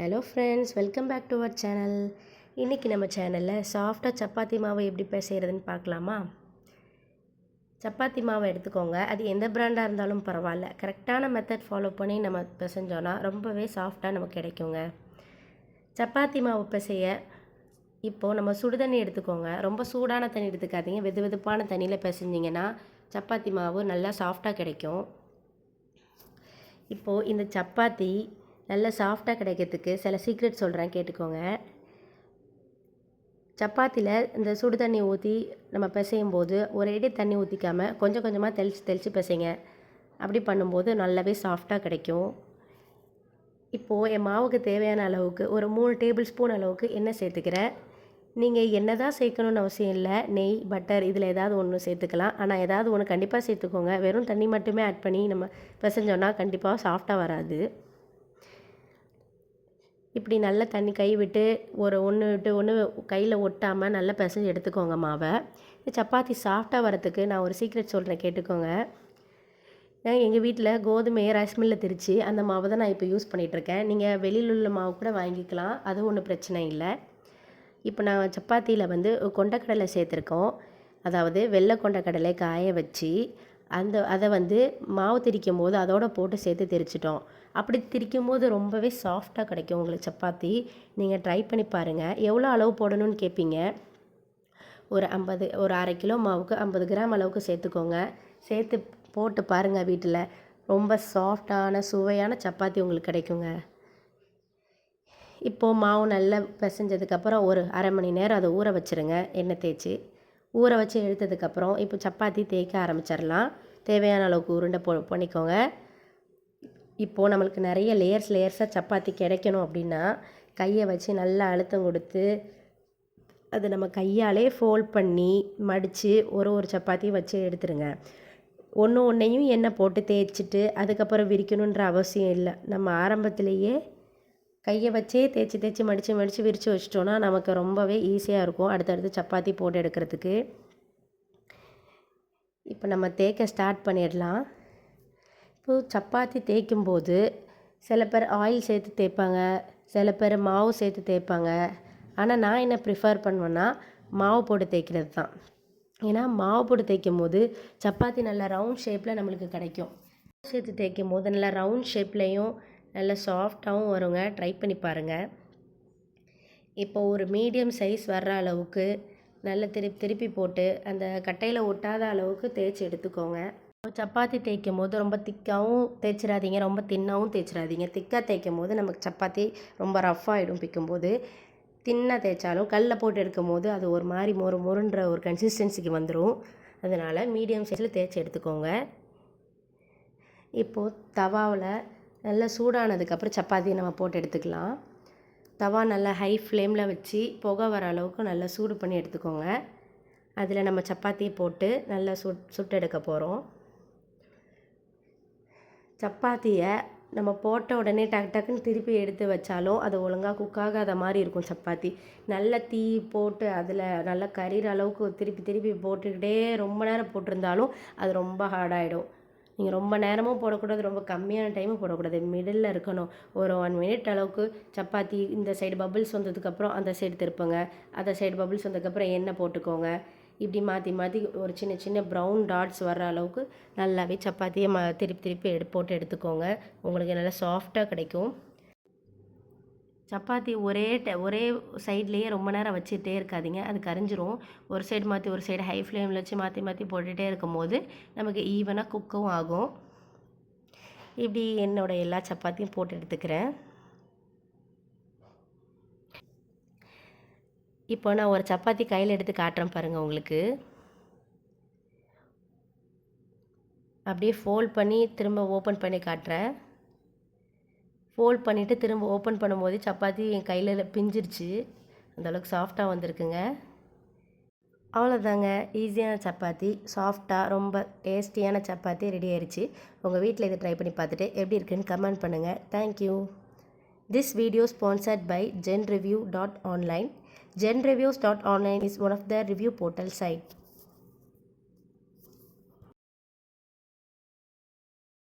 Hello friends, welcome back to our channel. இன்றைக்கி நம்ம சேனலில் சாஃப்டாக சப்பாத்தி மாவு எப்படி செய்கிறதுன்னு பார்க்கலாமா? சப்பாத்தி மாவை எடுத்துக்கோங்க. அது எந்த பிராண்டாக இருந்தாலும் பரவாயில்ல. கரெக்டான மெத்தட் ஃபாலோ பண்ணி நம்ம பிசைஞ்சோன்னா ரொம்பவே சாஃப்டாக நமக்கு கிடைக்குங்க. சப்பாத்தி மாவு பிசைய இப்போது நம்ம சுடு தண்ணி எடுத்துக்கோங்க. ரொம்ப சூடான தண்ணி எடுத்துக்காதீங்க. வெது வெதுப்பான தண்ணியில் பிசைஞ்சிங்கன்னா சப்பாத்தி மாவு நல்லா சாஃப்டாக கிடைக்கும். இப்போது இந்த சப்பாத்தி நல்லா சாஃப்டாக கிடைக்கிறதுக்கு சில சீக்ரெட் சொல்கிறேன், கேட்டுக்கோங்க. சப்பாத்தியில் இந்த சுடு தண்ணி ஊற்றி நம்ம பிசையும் போது ஒரேடி தண்ணி ஊற்றிக்காமல் கொஞ்சம் கொஞ்சமாக தெளித்து பிசைங்க. அப்படி பண்ணும்போது நல்லாவே சாஃப்டாக கிடைக்கும். இப்போது என் மாவுக்கு தேவையான அளவுக்கு ஒரு 3 டேபிள் ஸ்பூன் அளவுக்கு எண்ணெய் சேர்த்துக்கிறேன். நீங்கள் எண்ணெய் தான் சேர்க்கணுன்னு அவசியம் இல்லை. நெய், பட்டர் இதில் ஏதாவது ஒன்று சேர்த்துக்கலாம். ஆனால் ஏதாவது ஒன்று கண்டிப்பாக சேர்த்துக்கோங்க. வெறும் தண்ணி மட்டுமே ஆட் பண்ணி நம்ம பிசைஞ்சோன்னா கண்டிப்பாக சாஃப்டாக வராது. இப்படி நல்லா தண்ணி கை விட்டு ஒன்று விட்டு ஒன்று கையில் ஒட்டாமல் நல்லா பிசைஞ்சு எடுத்துக்கோங்க மாவை. இந்த சப்பாத்தி சாஃப்டாக வரத்துக்கு நான் ஒரு சீக்ரெட் சொல்கிறேன், கேட்டுக்கோங்க. நான் எங்கள் வீட்டில் கோதுமையை ரைஸ் மில்லில் திரித்து அந்த மாவை தான் நான் இப்போ யூஸ் பண்ணிகிட்ருக்கேன். நீங்கள் வெளியில் உள்ள மாவு கூட வாங்கிக்கலாம், அது ஒன்றும் பிரச்சனை இல்லை. இப்போ நான் சப்பாத்தியில் கொண்டக்கடலை சேர்த்துருக்கோம். அதாவது வெள்ளை கொண்டக்கடலை காய வச்சு அதை மாவு திரிக்கும் போது அதோடு போட்டு சேர்த்து திரிச்சிட்டோம். அப்படி திரிக்கும் போது ரொம்பவே சாஃப்டாக கிடைக்கும் உங்களுக்கு சப்பாத்தி. நீங்கள் ட்ரை பண்ணி பாருங்கள். எவ்வளோ அளவு போடணும்னு கேட்பீங்க. ஒரு 1/2 கிலோ மாவுக்கு 50 கிராம் அளவுக்கு சேர்த்துக்கோங்க. சேர்த்து போட்டு பாருங்கள். வீட்டில் ரொம்ப சாஃப்டான சுவையான சப்பாத்தி உங்களுக்கு கிடைக்குங்க. இப்போது மாவு நல்லா பிசைஞ்சதுக்கப்புறம் ஒரு 1/2 மணி நேரம் அதை ஊற வச்சுருங்க. எண்ணெய் தேய்ச்சி ஊற வச்சு எடுத்ததுக்கப்புறம் இப்போ சப்பாத்தி தேய்க்க ஆரம்பிச்சிடலாம். தேவையான அளவுக்கு உருண்டை பண்ணிக்கோங்க. இப்போது நம்மளுக்கு நிறைய லேயர்ஸாக சப்பாத்தி கிடைக்கணும் அப்படின்னா கையை வச்சு நல்லா அழுத்தம் கொடுத்து அது நம்ம கையாலே ஃபோல்ட் பண்ணி மடித்து ஒரு சப்பாத்தியும் வச்சு எடுத்துருங்க. ஒன்றையும் எண்ணெய் போட்டு தேய்ச்சிட்டு அதுக்கப்புறம் விரிக்கணுன்ற அவசியம் இல்லை. நம்ம ஆரம்பத்திலேயே கையை வச்சே தேய்ச்சி மடித்து விரித்து வச்சிட்டோன்னா நமக்கு ரொம்பவே ஈஸியாக இருக்கும் அடுத்தடுத்து சப்பாத்தி போட்டு எடுக்கிறதுக்கு. இப்போ நம்ம தேய்க்க ஸ்டார்ட் பண்ணிடலாம். இப்போது சப்பாத்தி தேய்க்கும்போது சில பேர் ஆயில் சேர்த்து தேய்ப்பாங்க, சில பேர் மாவு சேர்த்து தேய்ப்பாங்க. ஆனால் நான் என்ன ப்ரிஃபர் பண்ணுவேன்னா மாவு போட்டு தேய்க்கிறது தான். ஏன்னா மாவு போட்டு தேய்க்கும் போது சப்பாத்தி நல்லா ரவுண்ட் ஷேப்பில் நம்மளுக்கு கிடைக்கும். சேர்த்து தேய்க்கும் போது நல்லா ரவுண்ட் ஷேப்லேயும் நல்லா சாஃப்டாகவும் வருங்க. ட்ரை பண்ணி பாருங்கள். இப்போ ஒரு மீடியம் சைஸ் வர்ற அளவுக்கு நல்லா திருப்பி போட்டு அந்த கட்டையில் ஒட்டாத அளவுக்கு தேய்ச்சி எடுத்துக்கோங்க. சப்பாத்தி தேய்க்கும் போது ரொம்ப திக்காகவும் தேய்ச்சிடாதீங்க, ரொம்ப தின்னாகவும் தேய்ச்சிடாதீங்க. திக்காக தேய்க்கும் போது நமக்கு சப்பாத்தி ரொம்ப ரஃப்பாகிடும். பிக்கும்போது தின்னாக தேய்ச்சாலும் கல்லில் போட்டு எடுக்கும் போது அது ஒரு மாதிரி மொறுன்ற ஒரு கன்சிஸ்டன்சிக்கு வந்துடும். அதனால் மீடியம் சைஸில் தேய்ச்சி எடுத்துக்கோங்க. இப்போது தவாவில் நல்லா சூடானதுக்கப்புறம் சப்பாத்தியை நம்ம போட்டு எடுத்துக்கலாம். தவா நல்லா ஹை ஃப்ளேமில் வச்சு புகை வர அளவுக்கு நல்லா சூடு பண்ணி எடுத்துக்கோங்க. அதில் நம்ம சப்பாத்தியை போட்டு நல்லா சுட்டு எடுக்க போகிறோம். சப்பாத்தியை நம்ம போட்ட உடனே டக்குன்னு திருப்பி எடுத்து வச்சாலும் அது ஒழுங்காக குக் ஆகாத மாதிரி இருக்கும். சப்பாத்தி நல்லா தீ போட்டு அதில் நல்லா கரிகிற அளவுக்கு திருப்பி போட்டுக்கிட்டே ரொம்ப நேரம் போட்டிருந்தாலும் அது ரொம்ப ஹார்டாகிடும். நீங்கள் ரொம்ப நேரமும் போடக்கூடாது, ரொம்ப கம்மியான டைமும் போடக்கூடாது, மிடில் இருக்கணும். ஒரு 1 மினிட் அளவுக்கு சப்பாத்தி இந்த சைடு பபிள்ஸ் வந்ததுக்கப்புறம் அந்த சைடு திருப்புங்க, அந்த சைடு பபிள்ஸ் வந்ததுக்கப்புறம் எண்ணெய் போட்டுக்கோங்க. இப்படி மாற்றி ஒரு சின்ன ப்ரௌன் டாட்ஸ் வர்ற அளவுக்கு நல்லாவே சப்பாத்தியை திருப்பி போட்டு எடுத்துக்கோங்க. உங்களுக்கு நல்லா சாஃப்டாக கிடைக்கும். சப்பாத்தி ஒரே சைட்லேயே ரொம்ப நேரம் வச்சுட்டே இருக்காதீங்க, அது கரிஞ்சிரும். ஒரு சைடு மாற்றி ஒரு சைடு ஹை ஃப்ளேமில் வச்சு மாற்றி போட்டுகிட்டே இருக்கும் போது நமக்கு ஈவனாக குக்கும் ஆகும். இப்படி என்னோடய எல்லா சப்பாத்தியும் போட்டு எடுத்துக்கிறேன். இப்போ நான் ஒரு சப்பாத்தி கையில் எடுத்து காட்டுறேன் பாருங்கள். உங்களுக்கு அப்படியே ஃபோல்ட் பண்ணி திரும்ப ஓப்பன் பண்ணி காட்டுறேன். ஃபோல்ட் பண்ணிவிட்டு திரும்ப ஓப்பன் பண்ணும்போது சப்பாத்தி என் கையில் பிஞ்சிருச்சு. அந்தளவுக்கு சாஃப்டாக வந்திருக்குங்க. அவ்வளோதாங்க, ஈஸியான சப்பாத்தி, சாஃப்டாக ரொம்ப டேஸ்டியான சப்பாத்தி ரெடி ஆயிடுச்சு. உங்கள் வீட்டில் இதை ட்ரை பண்ணி பார்த்துட்டு எப்படி இருக்குன்னு கமெண்ட் பண்ணுங்கள். Thank you. This video sponsored by Genreviews.online. Genreviews.online is one of the review portal site.